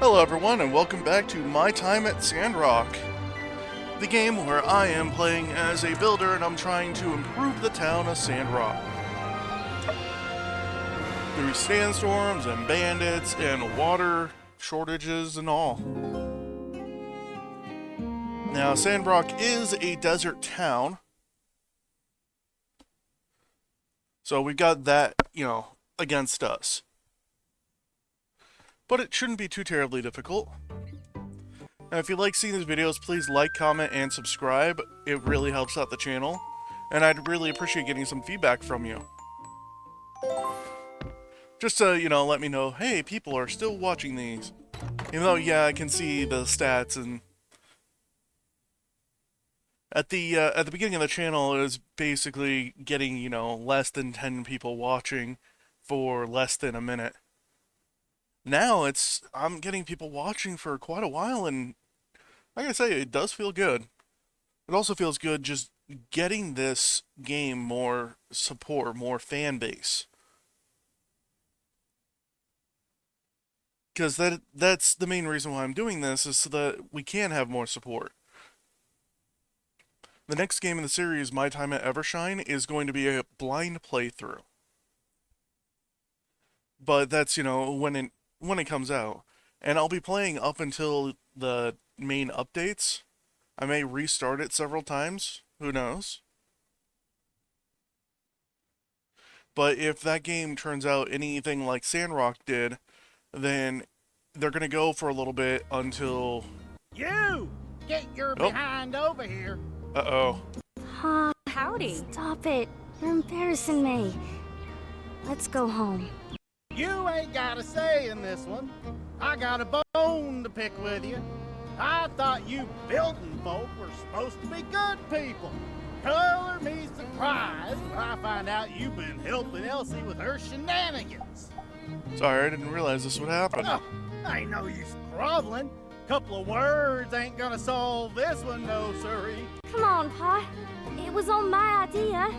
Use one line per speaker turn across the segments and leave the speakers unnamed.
Hello everyone and welcome back to my time at Sandrock, the game where I am playing as a builder and I'm trying to improve the town of Sandrock through sandstorms and bandits and water shortages and all. Now Sandrock is a desert town, so we've got that, against us. But it shouldn't be too terribly difficult. Now, if you like seeing these videos, please like, comment, and subscribe. It really helps out the channel, and I'd really appreciate getting some feedback from you. Just to, let me know, hey, people are still watching these. Even though, yeah, I can see the stats, and at the beginning of the channel, it was basically getting, less than 10 people watching for less than a minute. Now I'm getting people watching for quite a while, and like I say, it does feel good. It also feels good just getting this game more support, more fan base. Because that's the main reason why I'm doing this, is so that we can have more support. The next game in the series, My Time at Evershine, is going to be a blind playthrough. But that's, when it comes out. And I'll be playing up until the main updates. I may restart it several times. Who knows? But if that game turns out anything like Sandrock did, then they're going to go for a little bit until...
You! Get your behind over here!
Uh-oh.
Howdy. Stop it. You're embarrassing me. Let's go home.
You ain't got a say in this one. I got a bone to pick with you. I thought you building folk were supposed to be good people. Color me surprised when I find out you've been helping Elsie with her shenanigans.
Sorry, I didn't realize this would happen.
Oh, ain't no use groveling. Couple of words ain't gonna solve this one, no siree.
Come on, Pa. It was all my idea.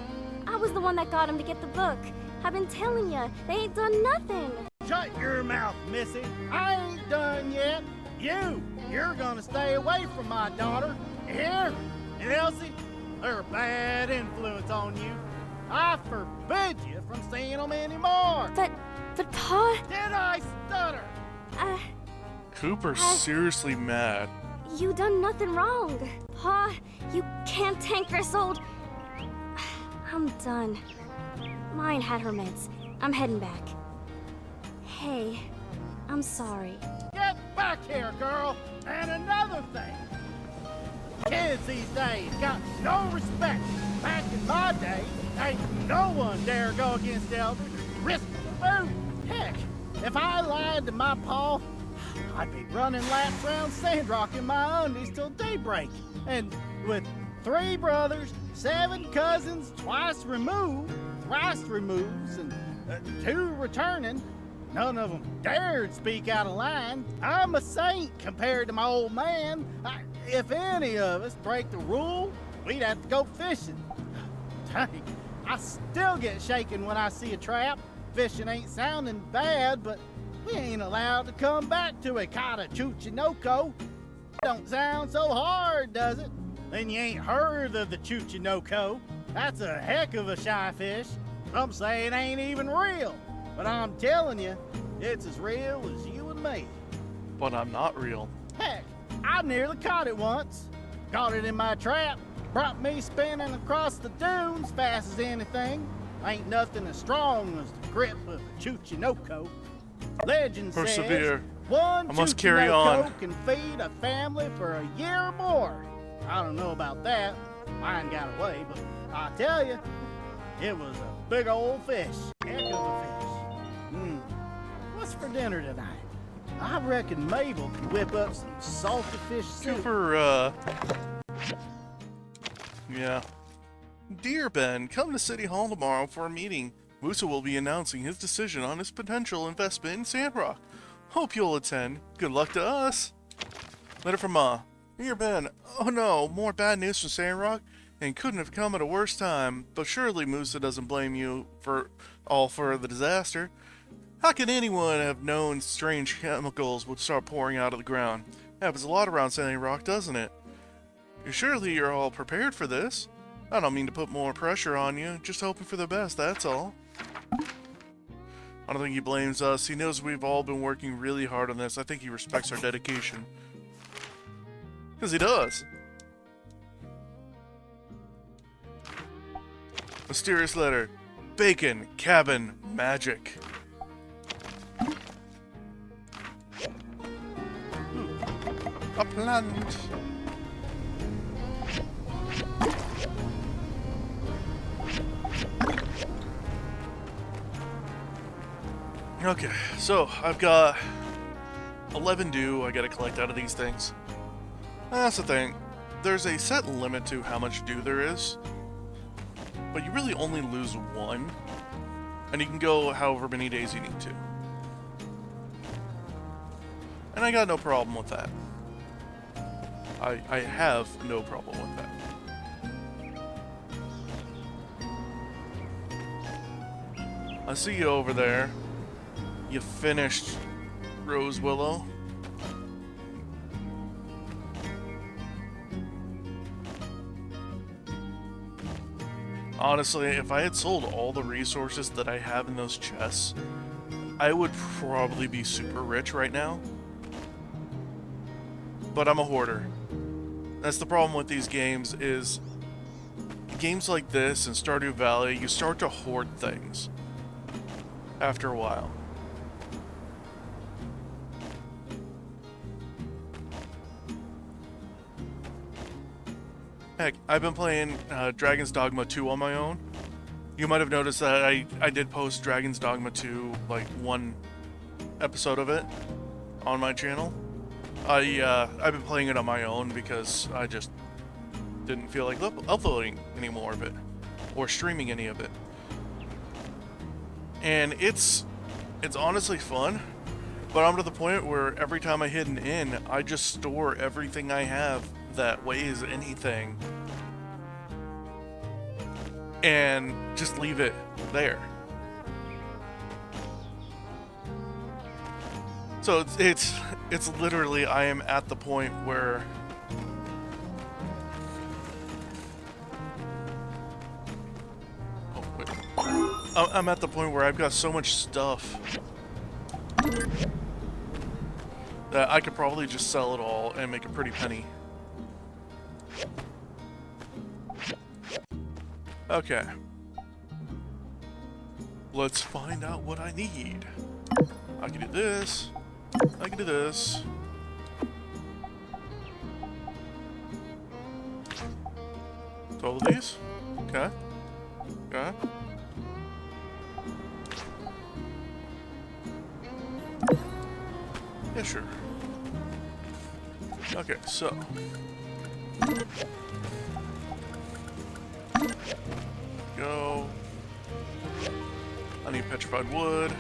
I was the one that got him to get the book. I've been telling you, they ain't done nothing.
Shut your mouth, Missy. I ain't done yet. You're gonna stay away from my daughter. Here, and Elsie, they're a bad influence on you. I forbid you from seeing them anymore.
But Pa...
Did I stutter?
Cooper's seriously mad.
You done nothing wrong. Pa, you can't tank this old... I'm done. Mine had her meds. I'm heading back. Hey, I'm sorry.
Get back here, girl! And another thing. Kids these days got no respect. Back in my day, ain't no one dare go against elders, risk the boot. Heck, if I lied to my pa, I'd be running laps around Sandrock in my undies till daybreak. And with 3 brothers, 7 cousins, twice removed, thrice removes, and 2 returning, none of them dared speak out of line. I'm a saint compared to my old man. If any of us break the rule, we'd have to go fishing. Dang, I still get shaken when I see a trap. Fishing ain't sounding bad, but we ain't allowed to come back to a Chuchinoko. Don't sound so hard, does it? Then you ain't heard of the Chuchinoko. That's a heck of a shy fish. Some say it ain't even real. But I'm telling you, it's as real as you and me.
But I'm not real.
Heck, I nearly caught it once. Caught it in my trap. Brought me spinning across the dunes fast as anything. Ain't nothing as strong as the grip of a Chuchinoko. Legend
Persevere.
says one
I must carry on.
Chuchinoko can feed a family for a year or more. I don't know about that. Mine got away, but I tell you, it was a big old fish. Heck of a fish. What's for dinner tonight? I reckon Mabel can whip up some salty fish soup.
Cooper, yeah. Dear Ben, come to City Hall tomorrow for a meeting. Musa will be announcing his decision on his potential investment in Sandrock. Hope you'll attend. Good luck to us. Letter from Ma. Dear Ben, oh no, more bad news from Sandrock, and couldn't have come at a worse time, but surely Musa doesn't blame you for the disaster. How can anyone have known strange chemicals would start pouring out of the ground? Happens a lot around Sandrock, doesn't it? Surely you're all prepared for this. I don't mean to put more pressure on you, just hoping for the best, that's all. I don't think he blames us. He knows we've all been working really hard on this. I think he respects our dedication. Because he does. Mysterious letter. Bacon, cabin, magic. A plant. Okay, so I've got 11 dew I gotta collect out of these things. That's the thing. There's a set limit to how much dew there is, but you really only lose one, and you can go however many days you need to. And I got no problem with that. I have no problem with that. I see you over there. You finished Rose Willow. Honestly, if I had sold all the resources that I have in those chests, I would probably be super rich right now. But I'm a hoarder. That's the problem with these games is games like this and Stardew Valley, you start to hoard things after a while. Heck, I've been playing Dragon's Dogma 2 on my own. You might have noticed that I did post Dragon's Dogma 2, like one episode of it on my channel. I've been playing it on my own because I just didn't feel like uploading any more of it or streaming any of it. And it's honestly fun, but I'm to the point where every time I hit an inn, I just store everything I have that weighs anything and just leave it there. So it's literally, I am at the point where I'm at the point where I've got so much stuff that I could probably just sell it all and make a pretty penny. Okay. Let's find out what I need. I can do this. I can do this. All of these? Okay. Okay. Yeah, sure. Okay, so. Go. I need petrified wood.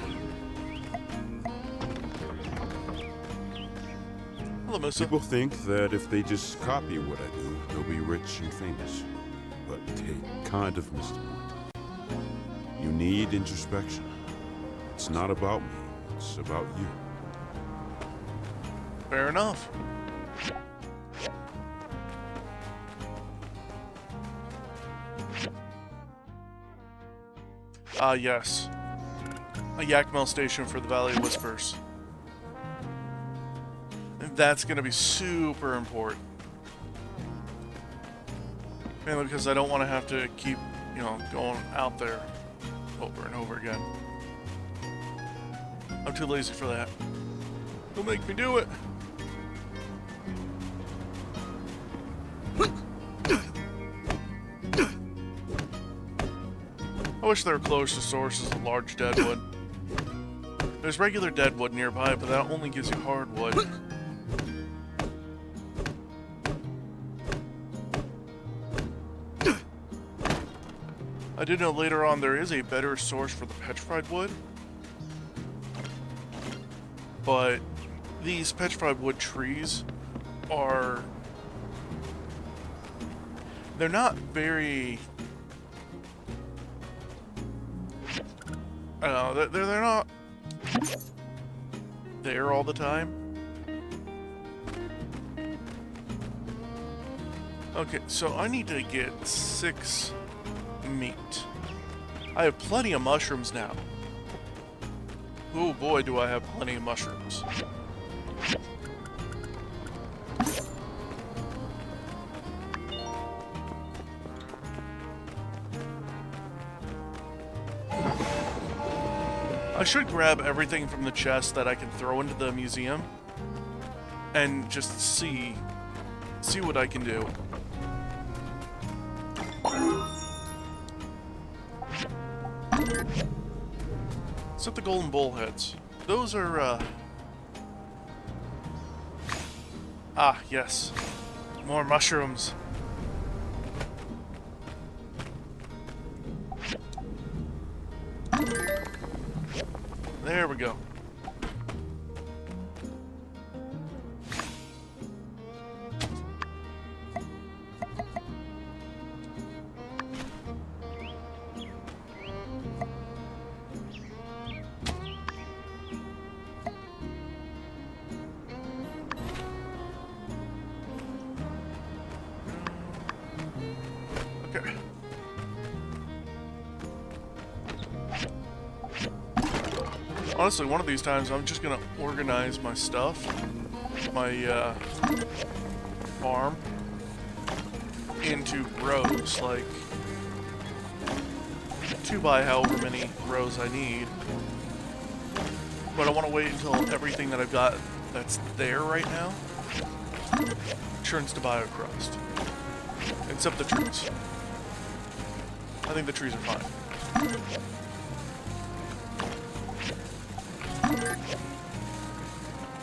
Hello, Musa.
People think that if they just copy what I do, they'll be rich and famous. But they kind of missed the point. You need introspection. It's not about me, it's about you.
Fair enough. Yes. A YAKGIRL station for the Valley of Whispers. And that's gonna be super important. Mainly because I don't want to have to keep, going out there over and over again. I'm too lazy for that. Don't make me do it. I wish there were close to sources of large deadwood. There's regular deadwood nearby, but that only gives you hardwood. I did know later on there is a better source for the petrified wood, but these petrified wood trees they're not very, I don't know, they're not there all the time. Okay, so I need to get 6 meat. I have plenty of mushrooms now. Oh boy, do I have plenty of mushrooms. I should grab everything from the chest that I can throw into the museum and just see what I can do. Except the golden bullheads. Those are, Ah, yes. More mushrooms. There we go. Okay. Honestly, one of these times I'm just gonna organize my stuff, my farm, into rows, like 2 by however many rows I need. But I want to wait until everything that I've got that's there right now turns to biocrust. Except the trees. I think the trees are fine. There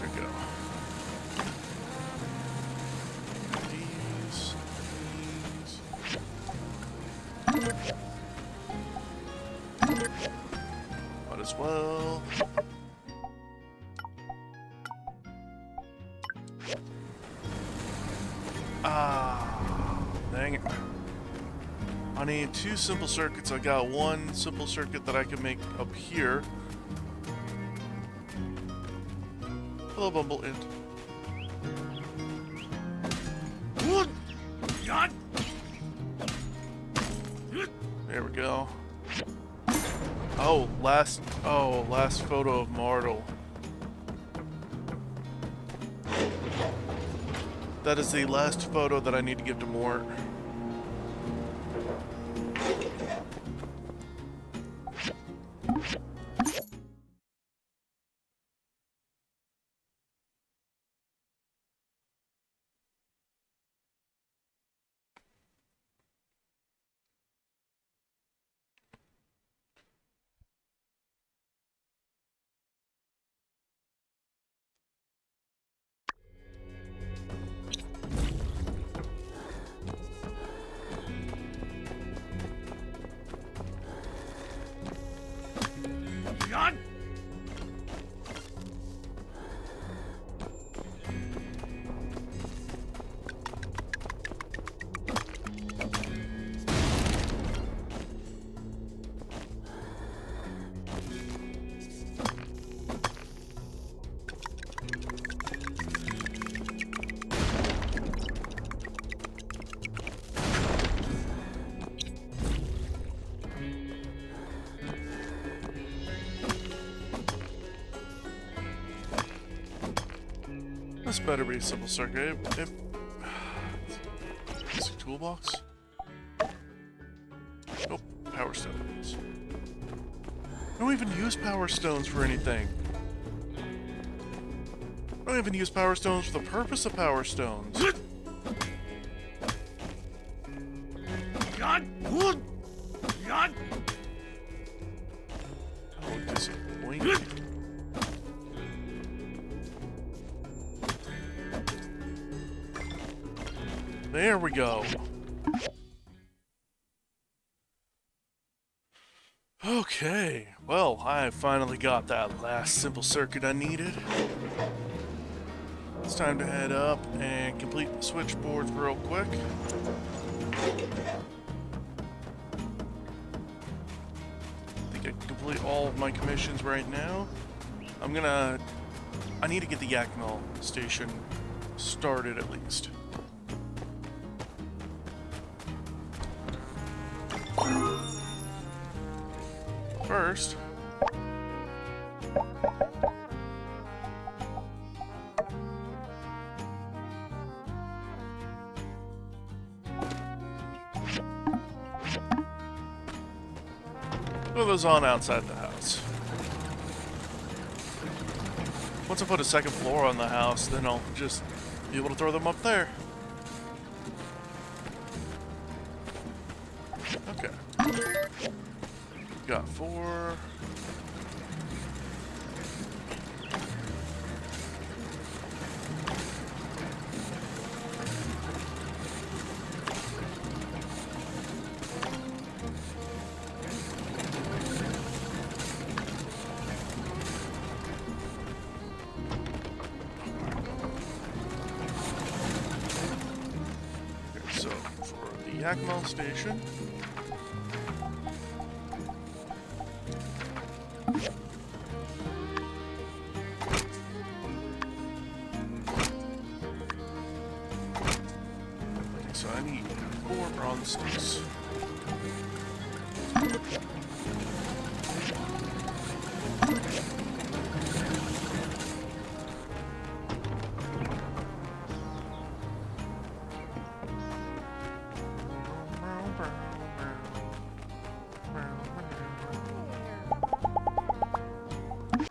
we go. These. Might as well. Ah, dang it. I need 2 simple circuits. I got 1 simple circuit that I can make up here. Hello, Bumble Int. There we go. Oh, last photo of Martel. That is the last photo that I need to give to Mort. This better be a simple circuit. Basic toolbox? Nope, power stones. I don't even use power stones for anything. I don't even use power stones for the purpose of power stones. Oh, disappointing. There we go. Okay, well, I finally got that last simple circuit I needed. It's time to head up and complete the switchboards real quick. I think I can complete all of my commissions right now. I'm gonna I need to get the YAKGIRL station started at least. First, put those on outside the house. Once I put a second floor on the house, then I'll just be able to throw them up there. Okay. Got 4. So, for the YAKGIRL station, so I need 4 bronze sticks.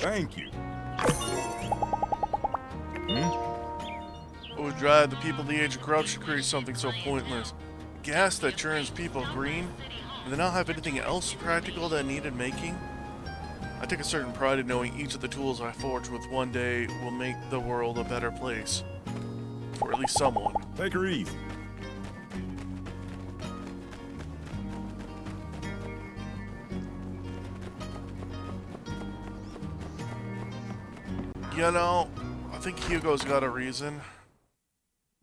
Thank you.
What would drive the people the age of corruption to create something so pointless? Gas that turns people green? Do they not have anything else practical that needed making? I take a certain pride in knowing each of the tools I forge with one day will make the world a better place. For at least someone.
Take her easy.
You know, I think Hugo's got a reason.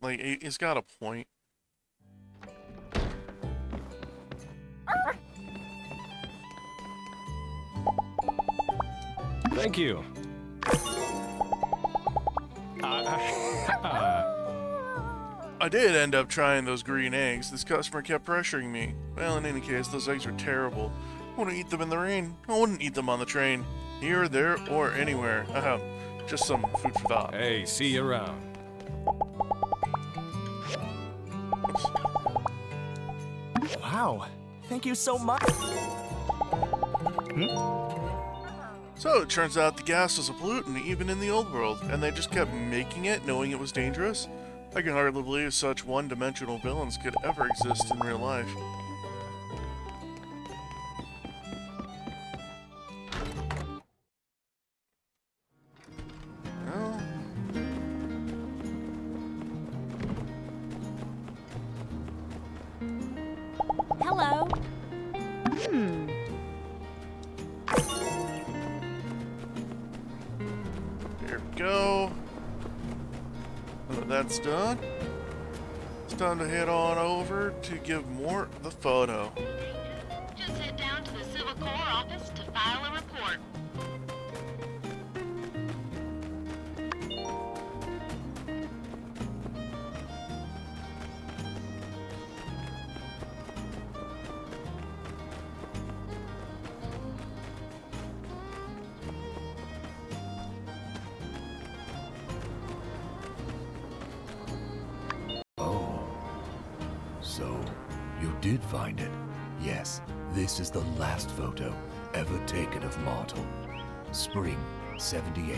Like, he's got a point.
Thank you.
I did end up trying those green eggs. This customer kept pressuring me. Well, in any case, those eggs are terrible. I wouldn't eat them in the rain. I wouldn't eat them on the train. Here, there, or anywhere. Just some food for thought.
Hey, see you around.
Oops.
Wow, thank you so much.
So, it turns out the gas was a pollutant even in the old world, and they just kept making it knowing it was dangerous? I can hardly believe such one-dimensional villains could ever exist in real life. Well,
Hello.
there we go. Now that that's done, it's time to head on over to give Mort the photo.
Just head down to the Civil Corps office to file a report.
Oh, so you did find it. Yes, this is the last photo ever taken of Martel. Spring 78.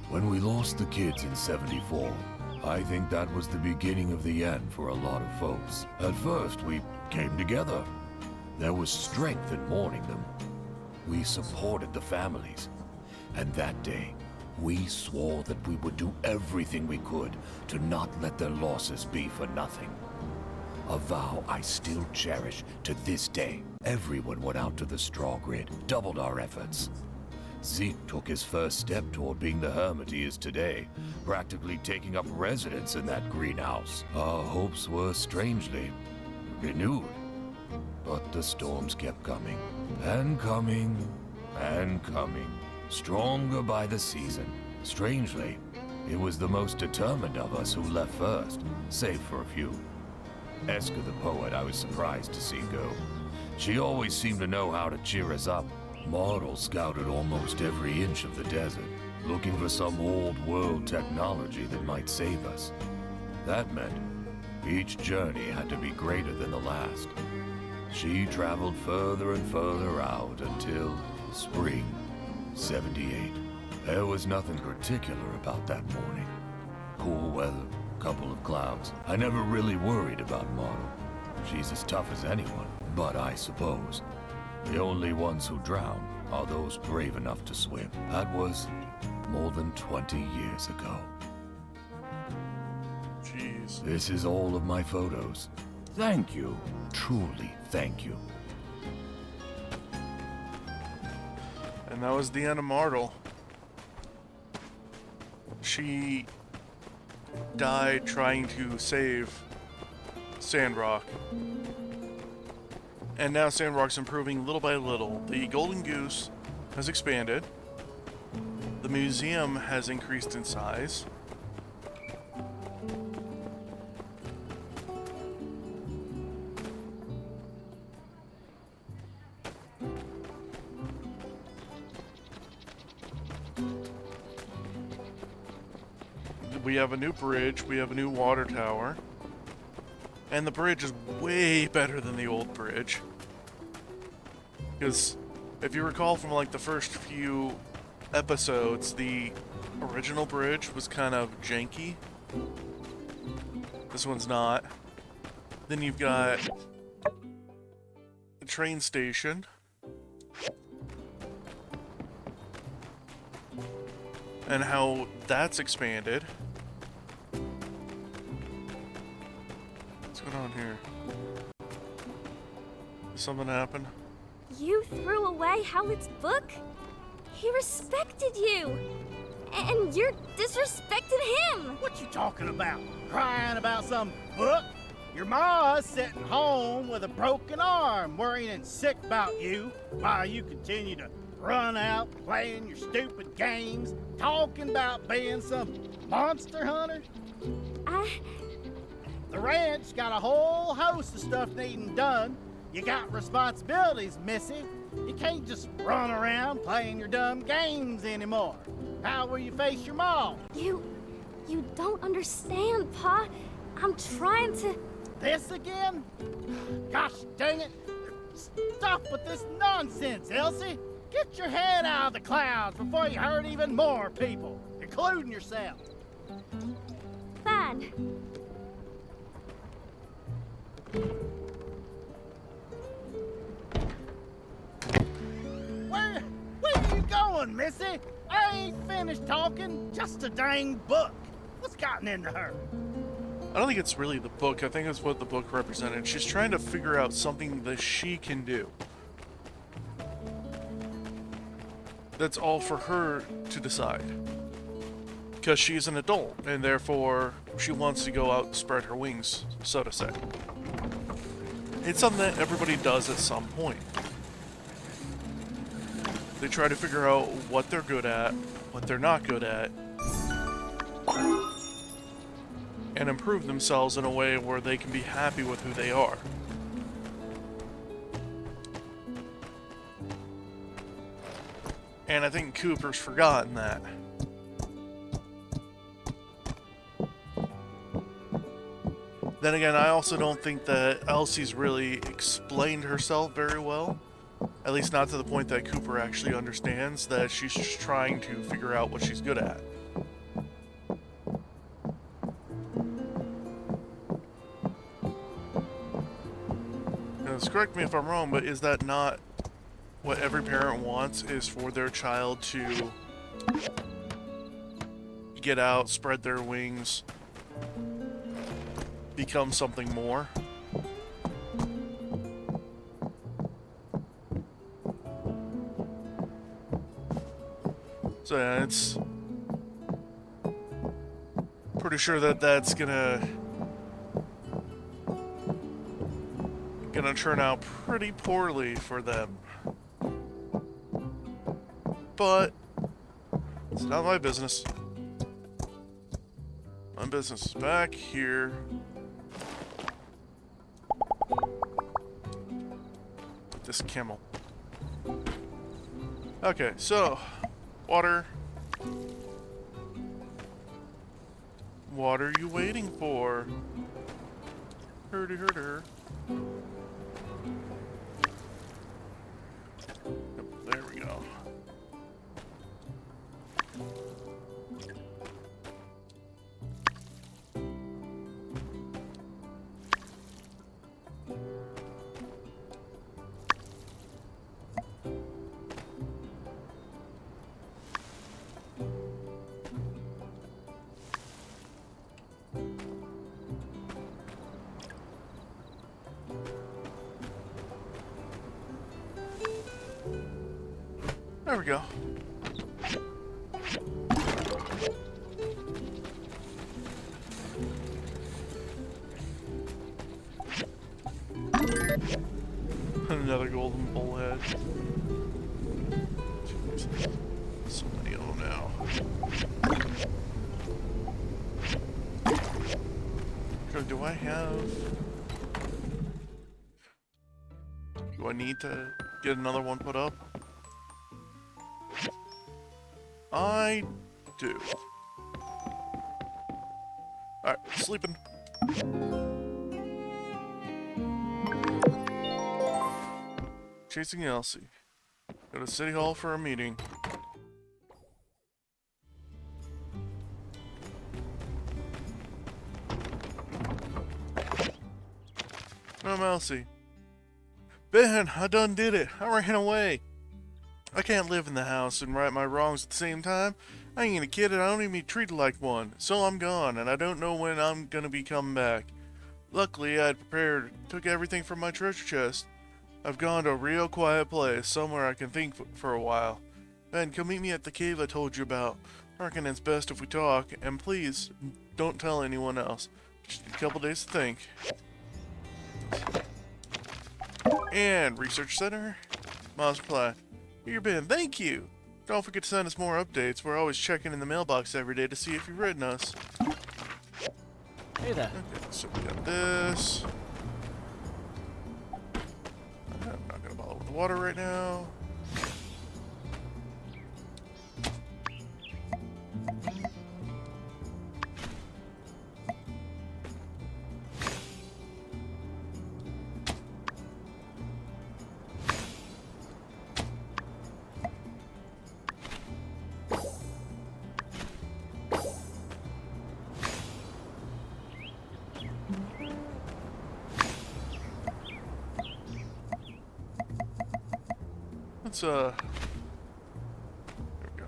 When we lost the kids in 74, I think that was the beginning of the end for a lot of folks. At first, we came together. There was strength in mourning them. We supported the families. And that day, we swore that we would do everything we could to not let their losses be for nothing. A vow I still cherish to this day. Everyone went out to the straw grid, doubled our efforts. Zeke took his first step toward being the hermit he is today, practically taking up residence in that greenhouse. Our hopes were strangely renewed. But the storms kept coming, and coming, and coming. Stronger by the season. Strangely, it was the most determined of us who left first, save for a few. Eska the poet I was surprised to see go. She always seemed to know how to cheer us up. Mortal scouted almost every inch of the desert, looking for some old world technology that might save us. That meant each journey had to be greater than the last. She traveled further and further out until spring 78. There was nothing particular about that morning. Cool weather, couple of clouds. I never really worried about Mortal. She's as tough as anyone, but I suppose the only ones who drown are those brave enough to swim. That was more than 20 years ago.
Jeez.
This is all of my photos. Thank you. Truly, thank you.
And that was the end of Martel. She died trying to save Sandrock. And now Sandrock's improving little by little. The Golden Goose has expanded. The museum has increased in size. We have a new bridge, we have a new water tower. And the bridge is way better than the old bridge. Because if you recall from like the first few episodes, the original bridge was kind of janky. This one's not. Then you've got the train station. And how that's expanded. What's going on here? Did something happen?
You threw away Howlett's book? He respected you! And you're disrespecting him!
What you talking about? Crying about some book? Your ma's sitting home with a broken arm, worrying and sick about you, while you continue to run out playing your stupid games, talking about being some monster hunter. The ranch got a whole host of stuff needing done. You got responsibilities, Missy. You can't just run around playing your dumb games anymore. How will you face your mom?
You don't understand, Pa. I'm trying to...
This again? Gosh dang it. Stop with this nonsense, Elsie. Get your head out of the clouds before you hurt even more people, including yourself.
Fine.
Where are you going, Missy? I ain't finished talking, just a dang book. What's gotten into her?
I don't think it's really the book. I think it's what the book represented. She's trying to figure out something that she can do. That's all for her to decide. Because she's an adult, and therefore she wants to go out and spread her wings, so to say. It's something that everybody does at some point. They try to figure out what they're good at, what they're not good at, and improve themselves in a way where they can be happy with who they are. And I think Cooper's forgotten that. Then again, I also don't think that Elsie's really explained herself very well. At least not to the point that Cooper actually understands that she's just trying to figure out what she's good at. Now, correct me if I'm wrong, but is that not what every parent wants, is for their child to get out, spread their wings, become something more? So yeah, it's pretty sure that that's gonna turn out pretty poorly for them. But It's not my business. My business is back here. This camel. Okay, so water. What are you waiting for? Herdy herder. Yep, there we go. There we go. Another golden bullhead. Jeez. So many of them now. So do I have... Do I need to get another one put up? I do. Alright, sleeping. Chasing Elsie. Go to City Hall for a meeting. I'm Elsie. Ben, I done did it. I ran away. I can't live in the house and right my wrongs at the same time. I ain't a kid and I don't even be treated like one. So I'm gone and I don't know when I'm gonna be coming back. Luckily, I'd prepared, took everything from my treasure chest. I've gone to a real quiet place, somewhere I can think for a while. Ben, come meet me at the cave I told you about. I reckon it's best if we talk, and please, don't tell anyone else. Just need a couple days to think. And Research Center? Mom's reply. Here, Ben, thank you! Don't forget to send us more updates. We're always checking in the mailbox every day to see if you've written us.
Hey there.
Okay, so we got this. I'm not gonna bother with the water right now. There we go.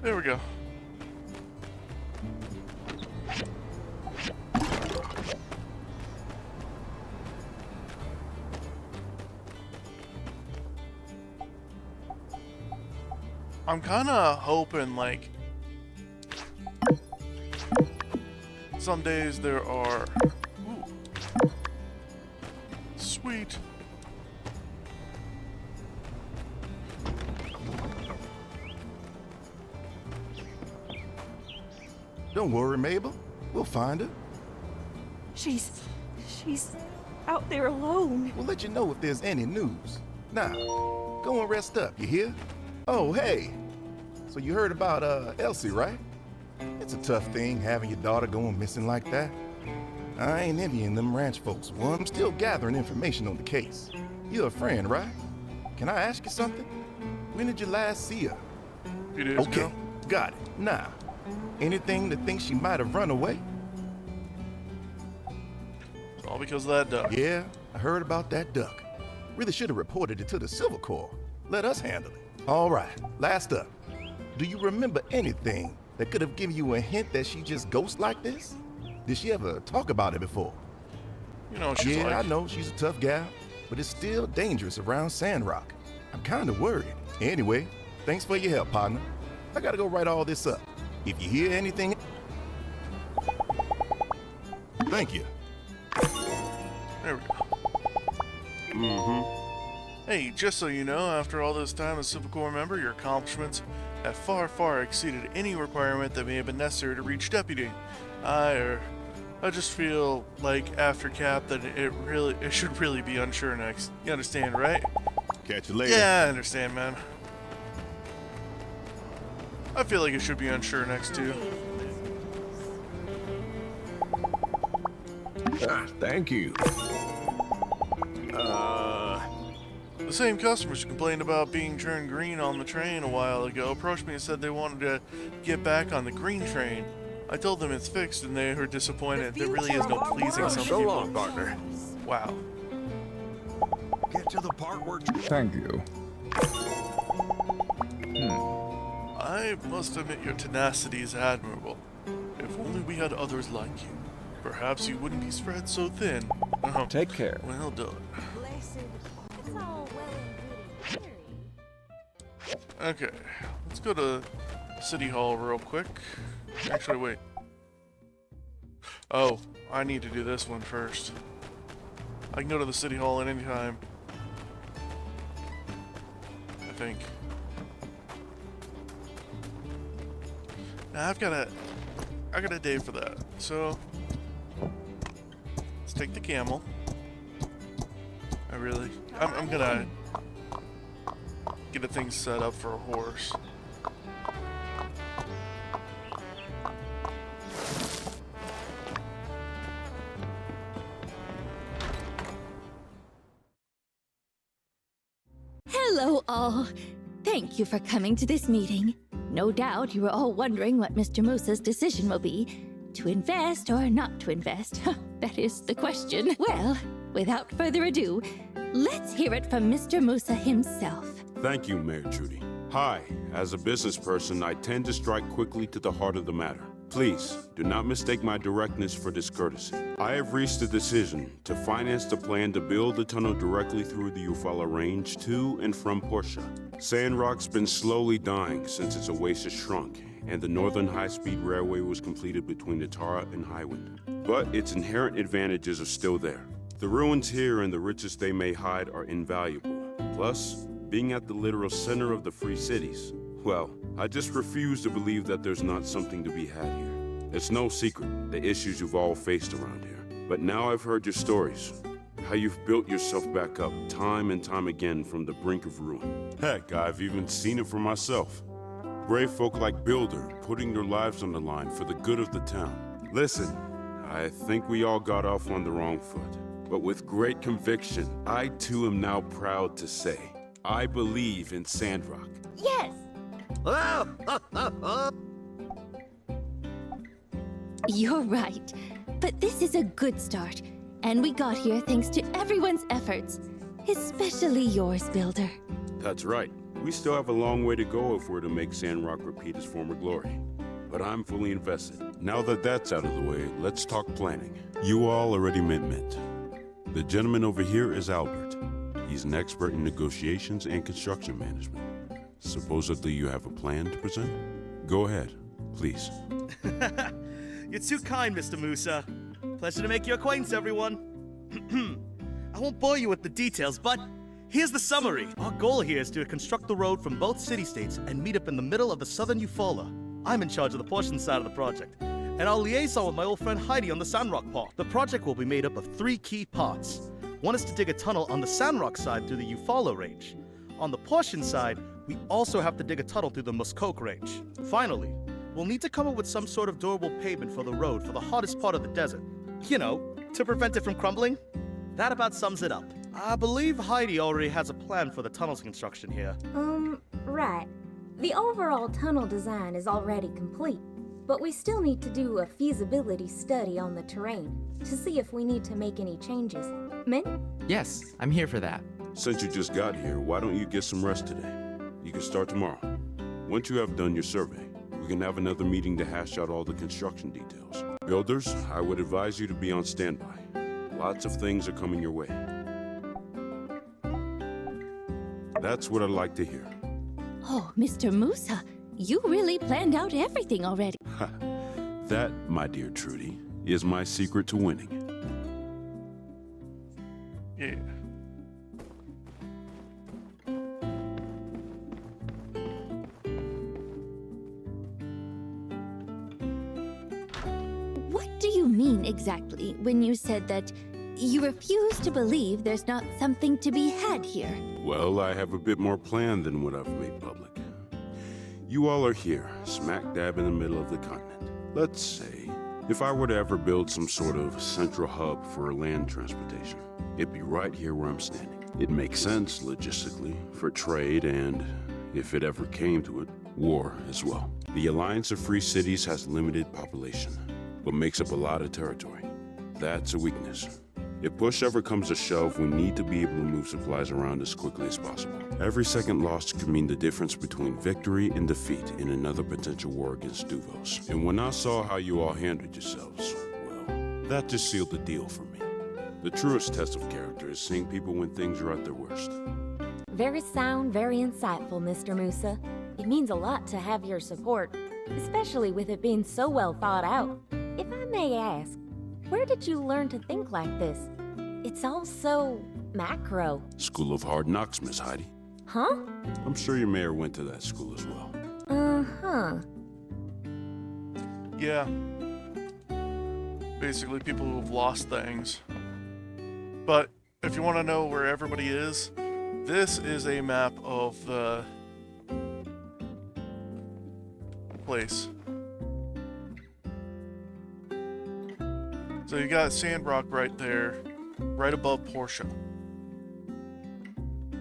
There we go. I'm kind of hoping, like, some days there are... Ooh. Sweet.
Don't worry, Mabel. We'll find her.
She's out there alone.
We'll let you know if there's any news. Now, go and rest up, you hear? Oh, hey. So you heard about, Elsie, right? It's a tough thing having your daughter going missing like that. I ain't envying them ranch folks. Well, I'm still gathering information on the case. You're a friend, right? Can I ask you something? When did you last see her?
A few days
Okay,
ago.
got it. Now, anything that thinks she might have run away?
It's all because of that duck.
Yeah, I heard about that duck. Really should have reported it to the Civil Corps. Let us handle it. All right, last up. Do you remember anything that could have given you a hint that she just ghosts like this? Did she ever talk about it before?
You know what she's like.
Yeah, I know she's a tough gal, but it's still dangerous around Sandrock. I'm kind of worried. Anyway, thanks for your help, partner. I gotta go write all this up. If you hear anything... Thank you.
There we go. Hey, just so you know, after all this time as Civil Corps member, your accomplishments have far exceeded any requirement that may have been necessary to reach deputy. I just feel like after Cap that it should really be unsure next. You understand, right?
Catch you later.
Yeah, I understand, man. I feel like it should be unsure next too.
Thank you.
The same customers who complained about being turned green on the train a while ago approached me and said they wanted to get back on the green train. I told them it's fixed and they were disappointed. There really is no pleasing some people.
So long, partner.
Wow.
Get to the part where...
Thank you.
I must admit your tenacity is admirable. If only we had others like you. Perhaps you wouldn't be spread so thin.
Take care.
Well done.
It's all well and good in theory.
Okay, let's go to City Hall real quick. Actually, wait. Oh, I need to do this one first. I can go to the City Hall at any time. I think. Now I got a day for that. So let's take the camel. I'm gonna get a thing set up for a horse.
Hello, all. Thank you for coming to this meeting. No doubt you are all wondering what Mr. Musa's decision will be. To invest or not to invest? That is the question. Well, without further ado, let's hear it from Mr. Musa himself.
Thank you, Mayor Judy. Hi, as a business person, I tend to strike quickly to the heart of the matter. Please, do not mistake my directness for discourtesy. I have reached a decision to finance the plan to build a tunnel directly through the Eufaula Range to and from Portia. Sandrock's been slowly dying since its oasis shrunk, and the Northern High-Speed Railway was completed between Natara and Highwind. But its inherent advantages are still there. The ruins here and the riches they may hide are invaluable. Plus, being at the literal center of the Free Cities, well, I just refuse to believe that there's not something to be had here. It's no secret, the issues you've all faced around here. But now I've heard your stories, how you've built yourself back up time and time again from the brink of ruin. Heck, I've even seen it for myself. Brave folk like Builder putting their lives on the line for the good of the town. Listen, I think we all got off on the wrong foot. But with great conviction, I too am now proud to say, I believe in Sandrock.
Yes! You're right. But this is a good start. And we got here thanks to everyone's efforts. Especially yours, Builder.
That's right. We still have a long way to go if we're to make Sandrock repeat its former glory. But I'm fully invested. Now that that's out of the way, let's talk planning. You all already met. The gentleman over here is Albert. He's an expert in negotiations and construction management. Supposedly you have a plan to present? Go ahead, please.
You're too kind, Mr. Musa. Pleasure to make your acquaintance, everyone. I won't bore you with the details, but here's the summary. Our goal here is to construct the road from both city-states and meet up in the middle of the southern Eufaula. I'm in charge of the portion side of the project, and I'll liaison with my old friend Heidi on the Sandrock part. The project will be made up of 3 key parts. One is to dig a tunnel on the Sandrock side through the Eufaula Range. On the portion side, we also have to dig a tunnel through the Muskoke Range. Finally, we'll need to come up with some sort of durable pavement for the road for the hottest part of the desert. You know, to prevent it from crumbling. That about sums it up. I believe Heidi already has a plan for the tunnel's construction here.
Right. The overall tunnel design is already complete, but we still need to do a feasibility study on the terrain to see if we need to make any changes. Min?
Yes, I'm here for that.
Since you just got here, why don't you get some rest today? You can start tomorrow. Once you have done your survey, we can have another meeting to hash out all the construction details. Builders, I would advise you to be on standby. Lots of things are coming your way. That's what I'd like to hear.
Oh, Mr. Musa, You really planned out everything already.
That, my dear Trudy, is my secret to winning.
Yeah.
What do you mean exactly when you said that you refuse to believe there's not something to be had here?
Well, I have a bit more plan than what I've made public. You all are here, smack dab in the middle of the continent. Let's say, if I were to ever build some sort of central hub for land transportation, it'd be right here where I'm standing. It makes sense logistically, for trade and, if it ever came to it, war as well. The Alliance of Free Cities has limited population, but makes up a lot of territory. That's a weakness. If push ever comes to shove, we need to be able to move supplies around as quickly as possible. Every second lost could mean the difference between victory and defeat in another potential war against Duvos. And when I saw how you all handled yourselves, well, that just sealed the deal for me. The truest test of character is seeing people when things are at their worst.
Very sound, very insightful, Mr. Musa. It means a lot to have your support, especially with it being so well thought out. If I may ask, where did you learn to think like this? It's all so macro.
School of Hard Knocks, Miss Heidi.
Huh?
I'm sure your mayor went to that school as well.
Uh-huh.
Yeah. Basically, people who've lost things. But if you want to know where everybody is, this is a map of the place. So you got Sandrock right there, right above Portia.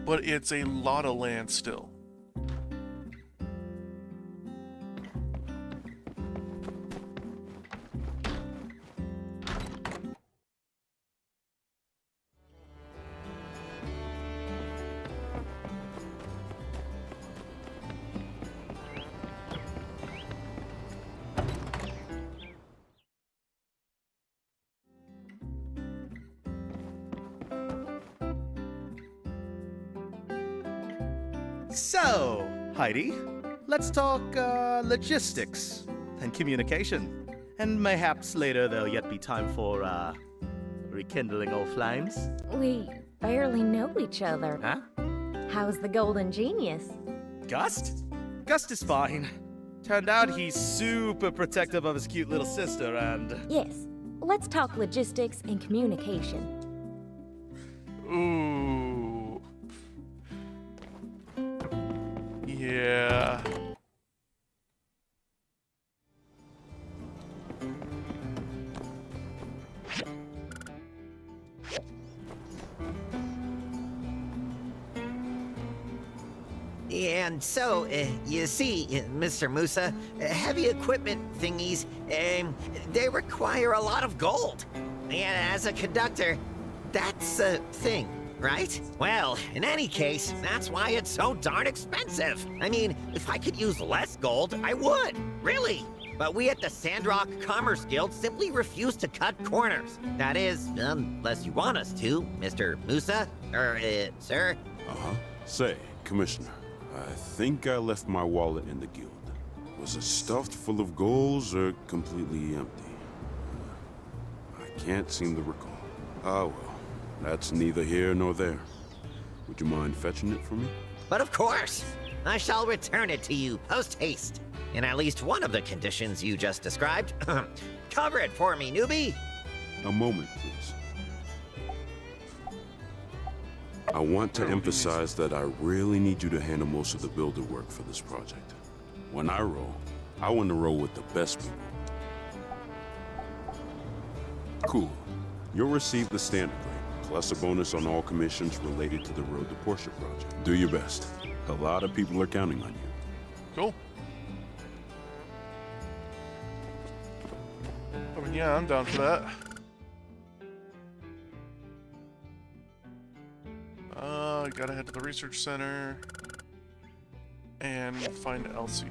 But it's a lot of land still.
So, Heidi, let's talk logistics and communication. And mayhaps later there'll yet be time for rekindling old flames.
We barely know each other.
Huh?
How's the Golden Genius?
Gust? Gust is fine. Turned out he's super protective of his cute little sister and...
Yes, let's talk logistics and communication.
Ooh. Yeah.
And so, you see, Mr. Musa, heavy equipment thingies, they require a lot of gold. And as a conductor, that's a thing, right? Well, in any case, that's why it's so darn expensive. I mean, if I could use less gold, I would, really. But we at the Sandrock Commerce Guild simply refuse to cut corners. That is, unless you want us to, Mr. Musa, or, sir.
Uh-huh. Say, Commissioner, I think I left my wallet in the guild. Was it stuffed full of golds or completely empty? I can't seem to recall. Ah, well, that's neither here nor there. Would you mind fetching it for me?
But of course, I shall return it to you post-haste. In at least one of the conditions you just described. Cover it for me, newbie.
A moment, please. I want to emphasize that I really need you to handle most of the builder work for this project. When I roll, I want to roll with the best people. Cool. You'll receive the standard grade, plus a bonus on all commissions related to the Road to Portia project. Do your best. A lot of people are counting on you.
Cool. I mean, yeah, I'm down for that. Gotta head to the research center and find Elsie.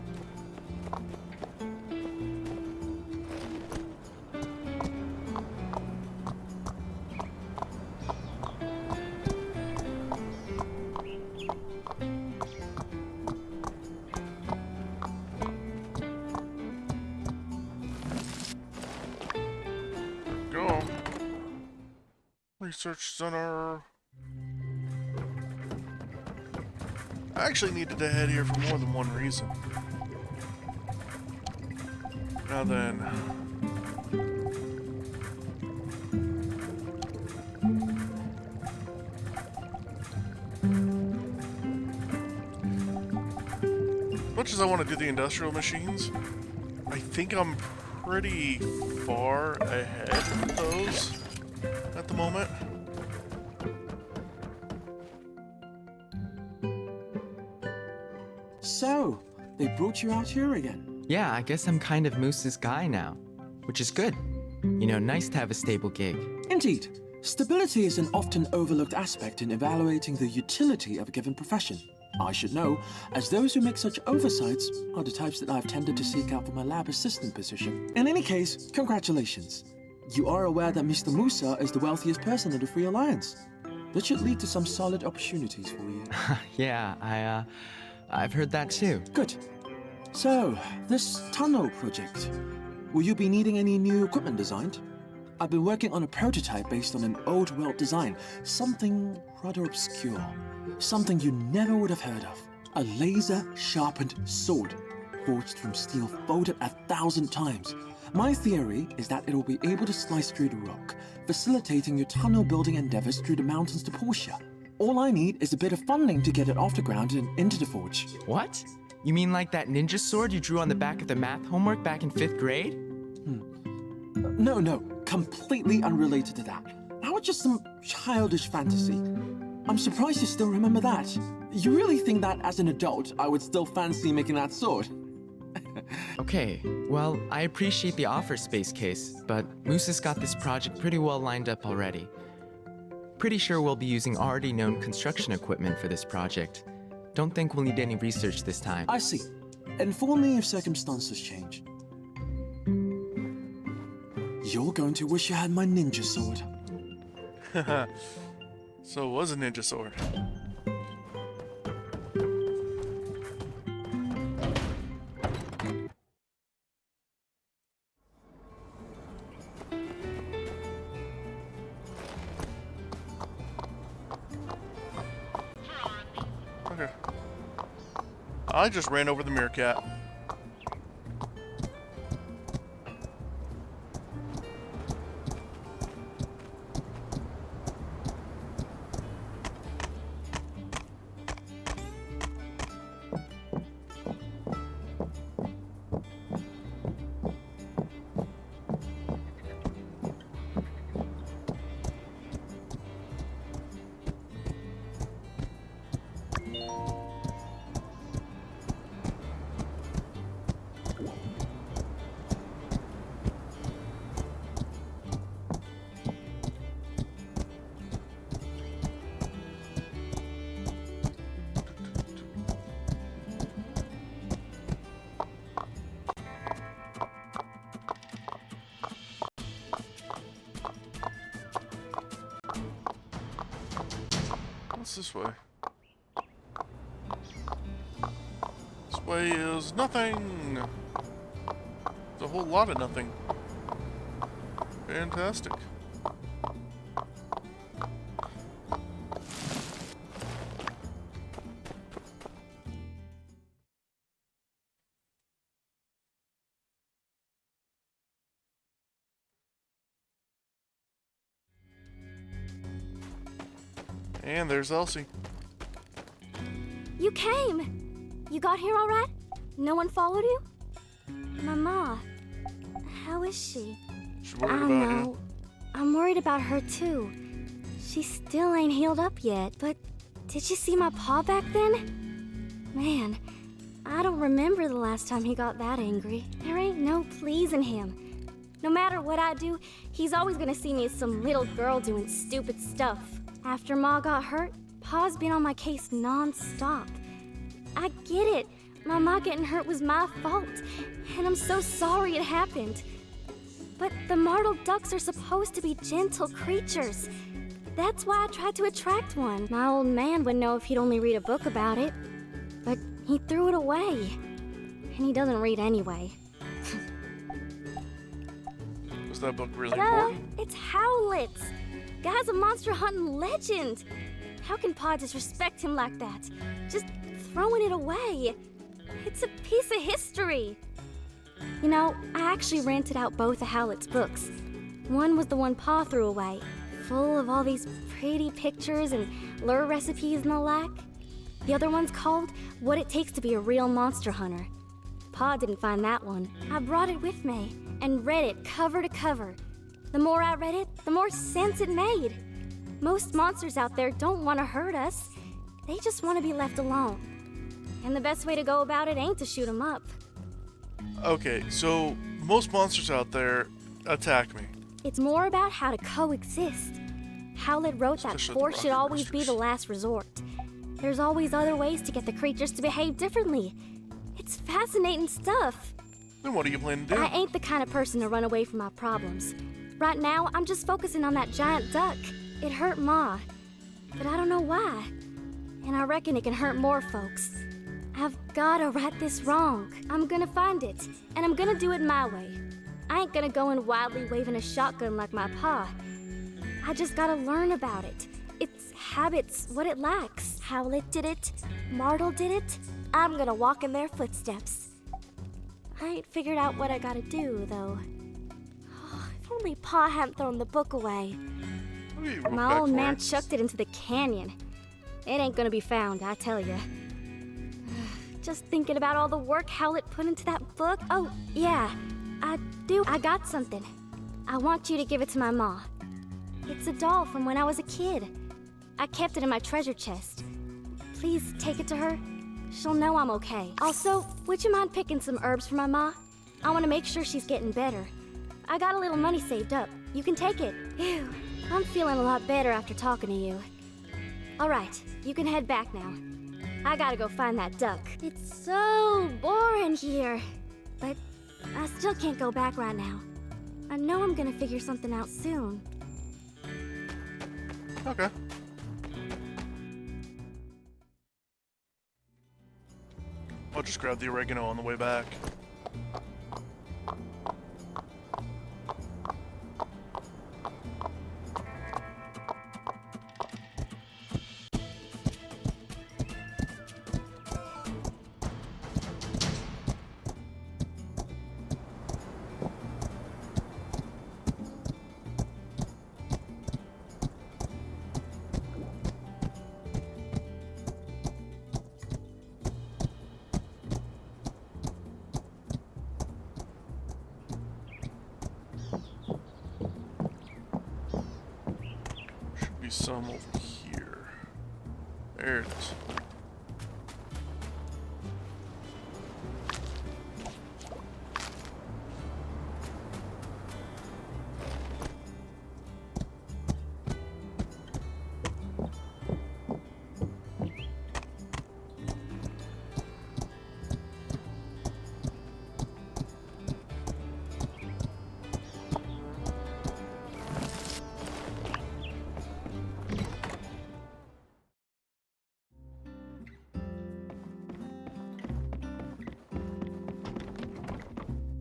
Research center. I actually needed to head here for more than one reason. Now then. As much as I want to do the industrial machines, I think I'm pretty far ahead of those at the moment.
So, they brought you out here again?
Yeah, I guess I'm kind of Moose's guy now, which is good. You know, nice to have a stable gig.
Indeed. Stability is an often overlooked aspect in evaluating the utility of a given profession. I should know, as those who make such oversights are the types that I've tended to seek out for my lab assistant position. In any case, congratulations. You are aware that Mr. Musa is the wealthiest person in the Free Alliance. That should lead to some solid opportunities for you.
Yeah, I've heard that too.
Good. So, this tunnel project, will you be needing any new equipment designed? I've been working on a prototype based on an old world design, something rather obscure. Something you never would have heard of. A laser-sharpened sword, forged from steel folded 1,000 times. My theory is that it will be able to slice through the rock, facilitating your tunnel building endeavors through the mountains to Portia. All I need is a bit of funding to get it off the ground and into the forge.
What? You mean like that ninja sword you drew on the back of the math homework back in 5th grade?
No, completely unrelated to that. That was just some childish fantasy. I'm surprised you still remember that. You really think that as an adult, I would still fancy making that sword?
Okay, well, I appreciate the offer, Space Case, but Musa's got this project pretty well lined up already. Pretty sure we'll be using already known construction equipment for this project. Don't think we'll need any research this time.
I see. Inform me if circumstances change. You're going to wish you had my ninja sword.
So it was a ninja sword. Okay. I just ran over the meerkat. What's this way? This way is nothing. It's a whole lot of nothing. Fantastic. And there's Elsie.
You came! You got here all right? No one followed you? Mama, how is she?
She's worried
I
about
know.
you.
I'm worried about her too. She still ain't healed up yet, but did you see my paw back then? Man, I don't remember the last time he got that angry. There ain't no pleasing him. No matter what I do, he's always gonna see me as some little girl doing stupid stuff. After Ma got hurt, Pa's been on my case non-stop. I get it. My Ma getting hurt was my fault, and I'm so sorry it happened. But the martled ducks are supposed to be gentle creatures. That's why I tried to attract one. My old man would know if he'd only read a book about it. But he threw it away. And he doesn't read anyway.
Was that book really
Duh,
important?
it's Howlett's. guy's a monster hunting legend. How can Pa disrespect him like that? Just throwing it away. It's a piece of history. You know, I actually rented out both of Howlett's books. One was the one Pa threw away, full of all these pretty pictures and lure recipes and the like. The other one's called What It Takes to Be a Real Monster Hunter. Pa didn't find that one. I brought it with me and read it cover to cover. The more I read it, the more sense it made. Most monsters out there don't want to hurt us. They just want to be left alone. And the best way to go about it ain't to shoot them up.
Okay, so most monsters out there attack me.
It's more about how to coexist. Howlett wrote that
Especially the
force should
rocket
always be the last resort. There's always other ways to get the creatures to behave differently. It's fascinating stuff.
Then what are you planning to do?
I ain't the kind of person to run away from my problems. Right now, I'm just focusing on that giant duck. It hurt Ma, but I don't know why. And I reckon it can hurt more folks. I've gotta right this wrong. I'm gonna find it, and I'm gonna do it my way. I ain't gonna go in wildly waving a shotgun like my pa. I just gotta learn about it. Its habits, what it lacks. Howlett did it, Martle did it. I'm gonna walk in their footsteps. I ain't figured out what I gotta do, though. If only Pa hadn't thrown the book away. My old man chucked it into the canyon. It ain't gonna be found, I tell ya. Just thinking about all the work Howlett put into that book. Oh, yeah, I got something. I want you to give it to my ma. It's a doll from when I was a kid. I kept it in my treasure chest. Please take it to her. She'll know I'm okay. Also, would you mind picking some herbs for my ma? I want to make sure she's getting better. I got a little money saved up. You can take it. Phew, I'm feeling a lot better after talking to you. All right, you can head back now. I gotta go find that duck. It's so boring here. But I still can't go back right now. I know I'm gonna figure something out soon.
Okay. I'll just grab the oregano on the way back. Some over here. There it is.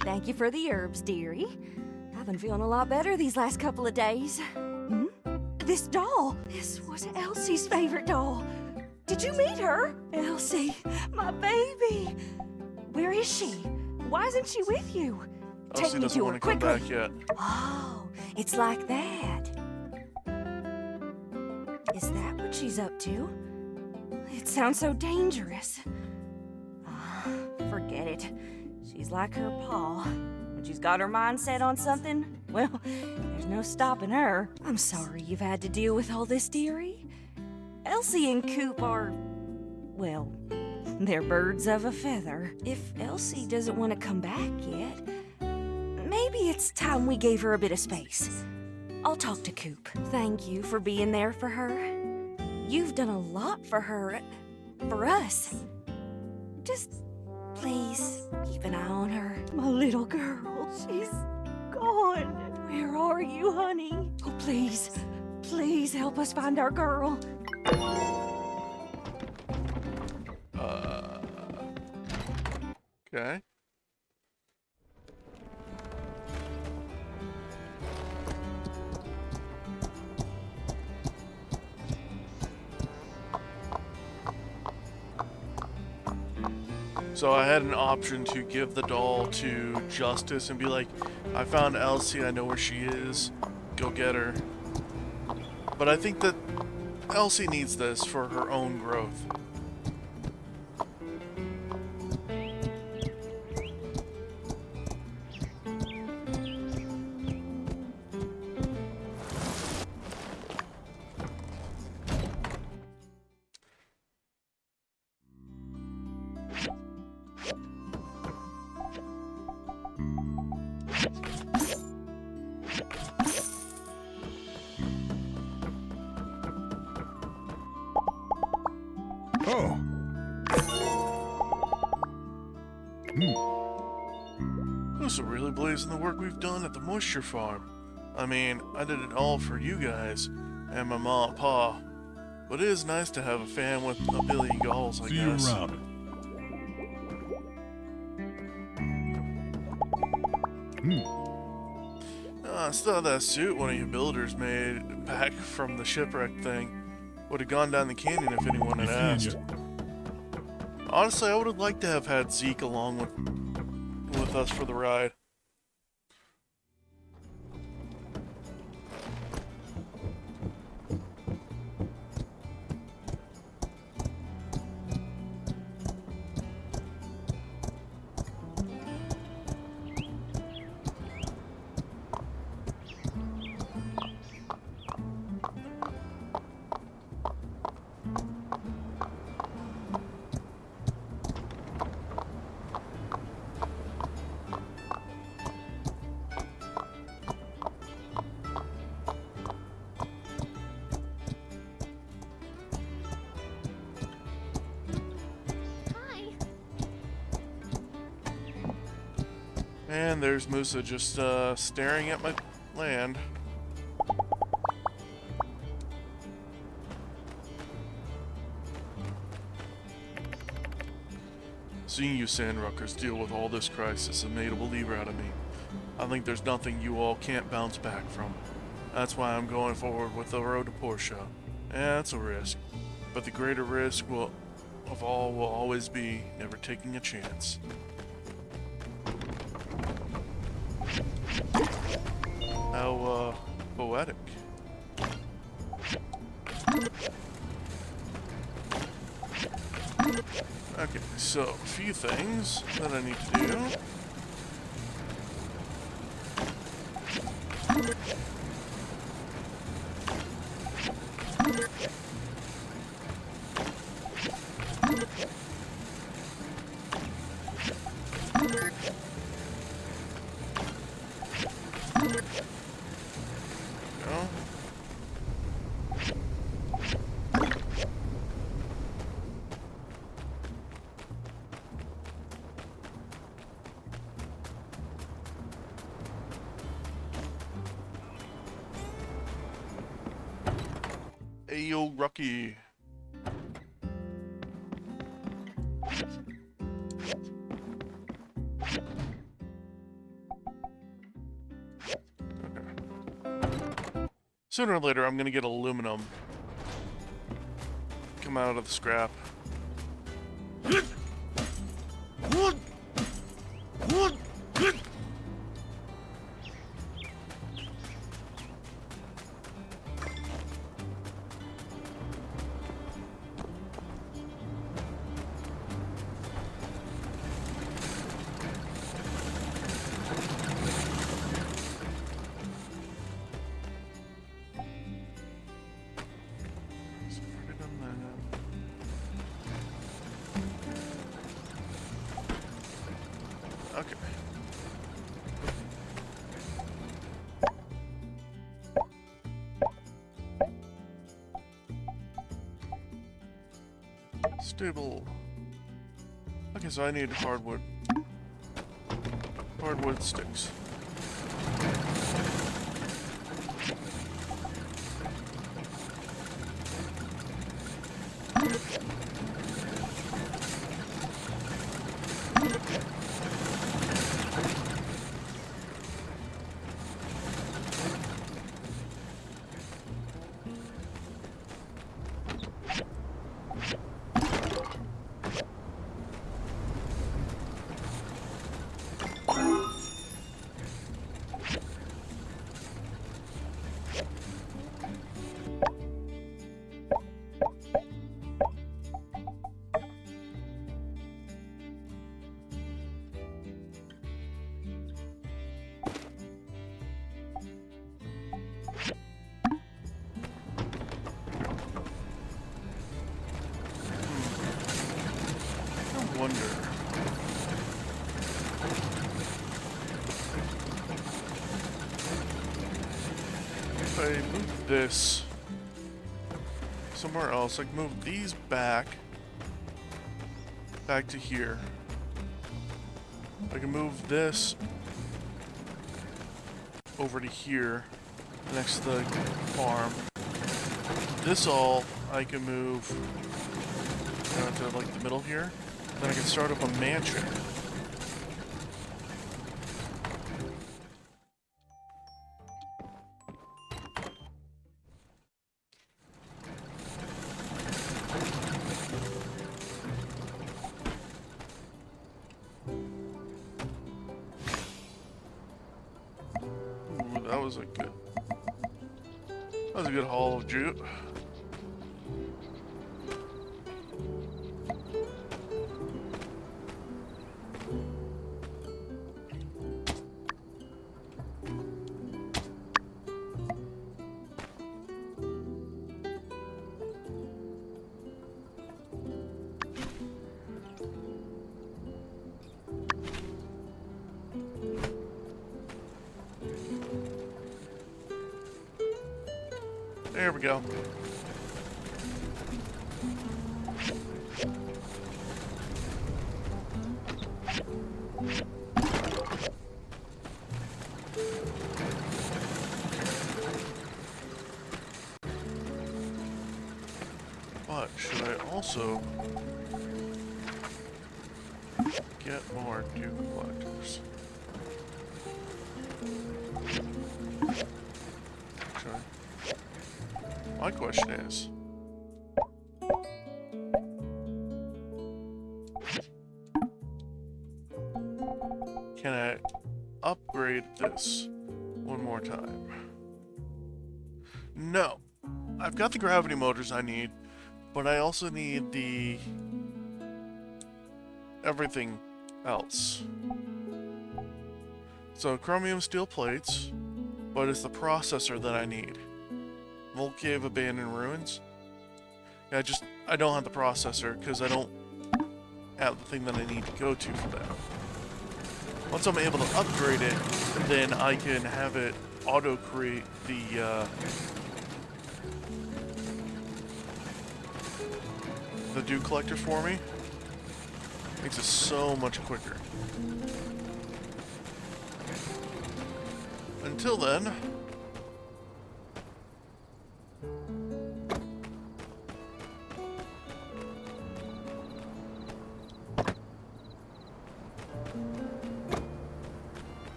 Thank you for the herbs, dearie. I've been feeling a lot better these last couple of days. Hmm? This doll! This was Elsie's favorite doll. Did you meet her? Elsie, my baby. Where is she? Why isn't she with you?
Elsie
Take me
doesn't
to
want
her
to come
quickly.
back yet.
Oh, it's like that. Is that what she's up to? It sounds so dangerous. Ah, forget it. She's like her pa. When she's got her mind set on something, well, there's no stopping her. I'm sorry you've had to deal with all this, dearie. Elsie and Coop are, well, they're birds of a feather. If Elsie doesn't want to come back yet, maybe it's time we gave her a bit of space. I'll talk to Coop. Thank you for being there for her. You've done a lot for her, for us. Just please keep an eye on her. My little girl, she's gone. Where are you, honey? Oh, please, please help us find our girl.
Okay. So I had an option to give the doll to Justice and be like, I found Elsie, I know where she is, go get her. But I think that Elsie needs this for her own growth.
Oh.
Musa really believes in the work we've done at the moisture farm. I mean, I did it all for you guys and my mom and pa. But it is nice to have a fan with a billion goals, I
See
guess.
you around.
I still have that suit one of you builders made back from the shipwreck thing. Would have gone down the canyon if anyone had asked. Honestly, I would have liked to have had Zeke along with us for the ride. And there's Musa just staring at my land. Seeing you Sandrockers deal with all this crisis has made a believer out of me. I think there's nothing you all can't bounce back from. That's why I'm going forward with the road to Portia. Yeah, it's a risk. But the greater risk of all will always be never taking a chance. How, poetic. Okay, so a few things that I need to do. Ayo, Rocky. Sooner or later, I'm gonna get aluminum. Come out of the scrap. Okay. Stable. Okay, so I need hardwood. Hardwood sticks. if I move this somewhere else, I can move these back to here. I can move this over to here, next to the farm. This all I can move to like the middle here. Then I can start up a mansion. Ooh, that was a good haul of jute. There we go. But should I also get more dew collectors? Should I? My question is, can I upgrade this one more time? No. I've got the gravity motors I need, but I also need the everything else. So chromium steel plates, but it's the processor that I need. Volt Cave Abandoned Ruins. Yeah, I don't have the processor because I don't have the thing that I need to go to for that. Once I'm able to upgrade it, then I can have it auto-create the dew collector for me. Makes it so much quicker. Until then,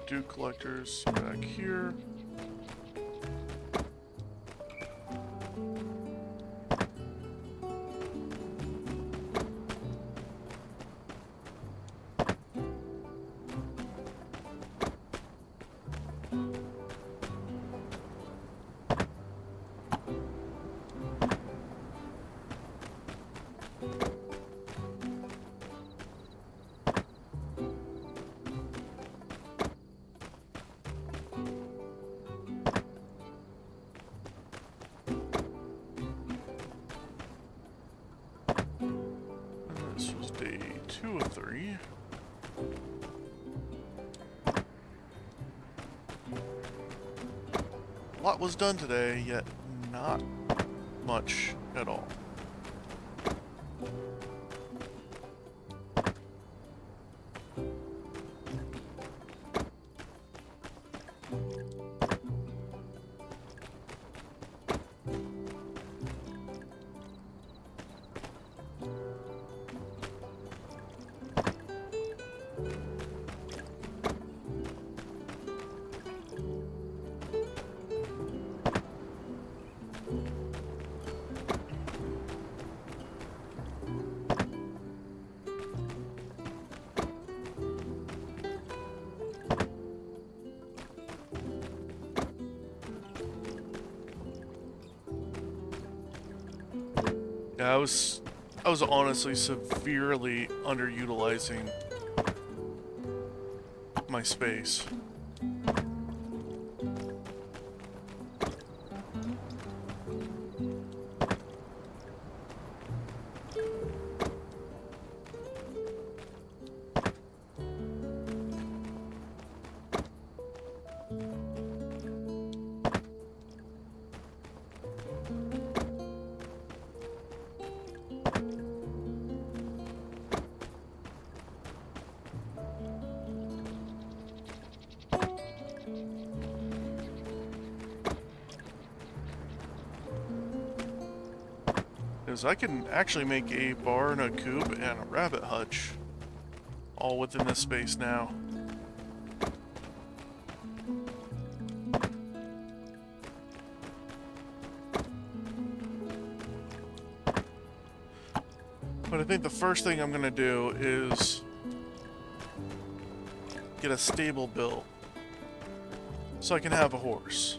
dew collectors back here. This was day 2 of 3. A lot was done today, yet not much at all. Yeah, I was honestly severely underutilizing my space. is I can actually make a barn, a coop, and a rabbit hutch all within this space now. But I think the first thing I'm gonna do is get a stable built so I can have a horse.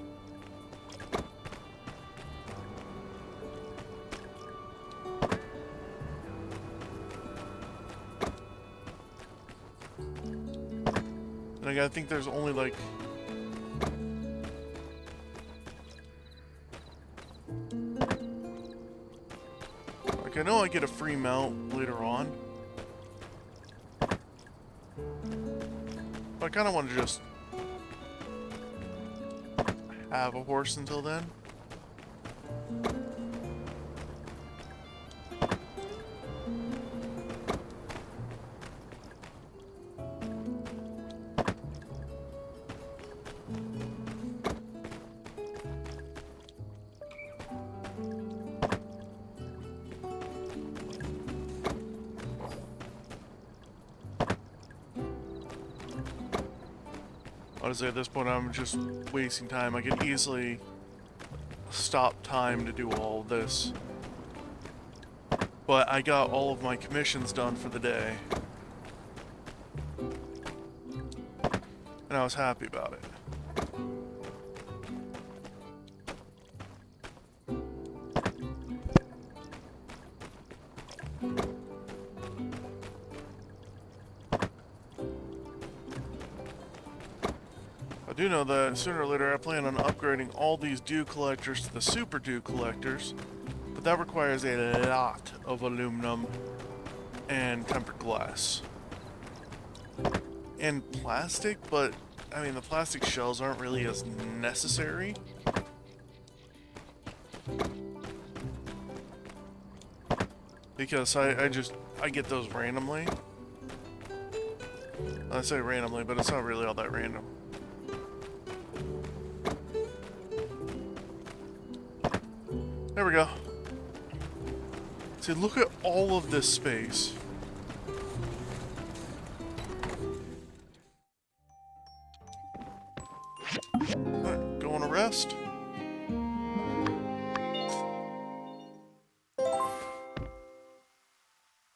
And I think there's only like I know I get a free mount later on. But I kind of want to just have a horse until then. Honestly, at this point, I'm just wasting time. I could easily stop time to do all of this. But I got all of my commissions done for the day. And I was happy about it. I do know that sooner or later I plan on upgrading all these dew collectors to the super dew collectors, but that requires a lot of aluminum and tempered glass. And plastic, but I mean the plastic shells aren't really as necessary. Because I get those randomly. I say randomly, but it's not really all that random. There we go. See, look at all of this space. Alright, go on a rest.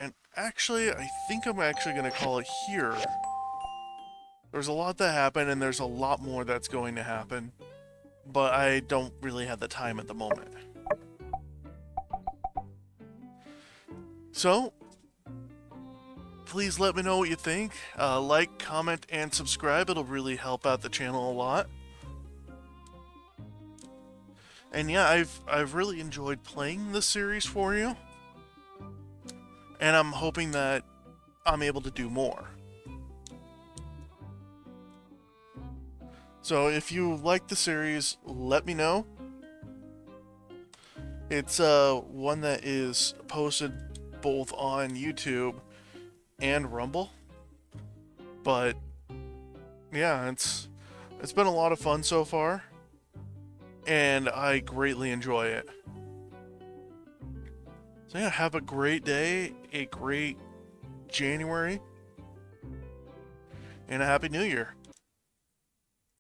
And actually, I think I'm actually going to call it here. There's a lot that happened, and there's a lot more that's going to happen. But I don't really have the time at the moment. So, please let me know what you think. Like, comment, and subscribe. It'll really help out the channel a lot. And yeah, I've really enjoyed playing this series for you. And I'm hoping that I'm able to do more. So if you like the series, let me know. It's one that is posted both on YouTube and Rumble. But yeah, it's been a lot of fun so far, and I greatly enjoy it. So yeah, have a great day, a great January, and a Happy New Year.